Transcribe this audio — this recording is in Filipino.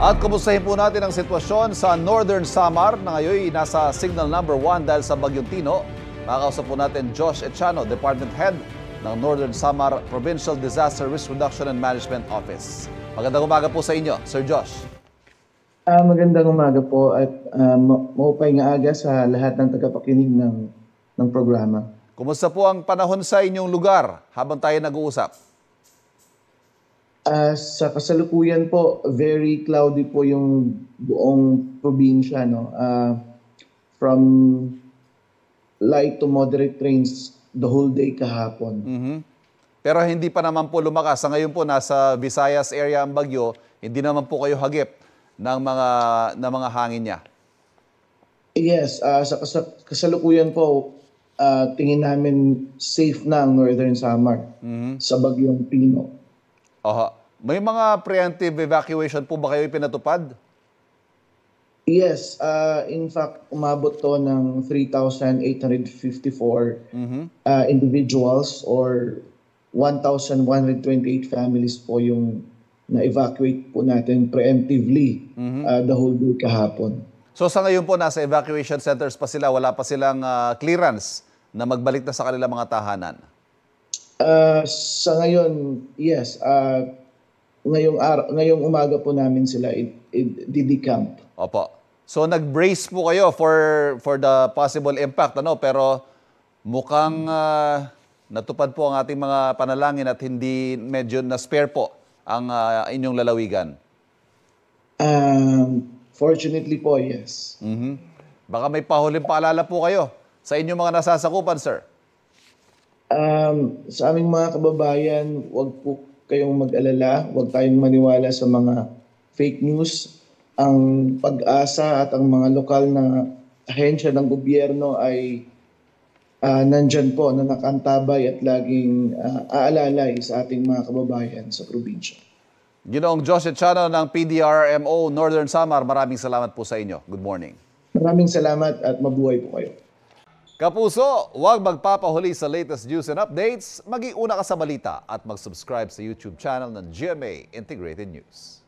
At kumustahin po natin ang sitwasyon sa Northern Samar na ngayon nasa signal number 1 dahil sa Bagyong Tino. Makakausap po natin Josh Echano, Department Head ng Northern Samar Provincial Disaster Risk Reduction and Management Office. Magandang umaga po sa inyo, Sir Josh. Magandang umaga po at maupay nga aga sa lahat ng tagapakinig ng programa. Kumusta po ang panahon sa inyong lugar habang tayo nag-uusap? Sa kasalukuyan po, very cloudy po yung buong probinsya, no? From light to moderate rains the whole day kahapon. Pero hindi pa naman po lumakas. Sa ngayon po, nasa Visayas area ang bagyo, hindi naman po kayo hagip ng mga hangin niya. Yes, sa kasalukuyan po, tingin namin safe na ang Northern Samar sa Bagyong Tino. May mga preemptive evacuation po ba kayo ipinatupad? Yes, in fact, umabot to ng 3,854 individuals or 1,128 families po yung na-evacuate po natin preemptively the whole day kahapon. So sa ngayon po, nasa evacuation centers pa sila, wala pa silang clearance na magbalik na sa kanilang mga tahanan? Sa ngayon, yes. Ngayong umaga po namin sila i-decamp. Opo. So nag-brace po kayo for the possible impact, ano? Pero mukhang natupad po ang ating mga panalangin at hindi medyo na-spare po ang inyong lalawigan. Fortunately po, yes. Baka may pahuling paalala po kayo sa inyong mga nasasakupan, sir. Sa aming mga kababayan, huwag po kayong mag-alala, huwag tayong maniwala sa mga fake news. Ang Pag-asa at ang mga lokal na ahensya ng gobyerno ay nandyan po na nakantabay at laging aalalay sa ating mga kababayan sa probinsya. Ginoong Josh Echano ng PDRMO Northern Samar, maraming salamat po sa inyo. Good morning. Maraming salamat at mabuhay po kayo. Kapuso, huwag magpapahuli sa latest news and updates. Maging una ka sa balita at mag-subscribe sa YouTube channel ng GMA Integrated News.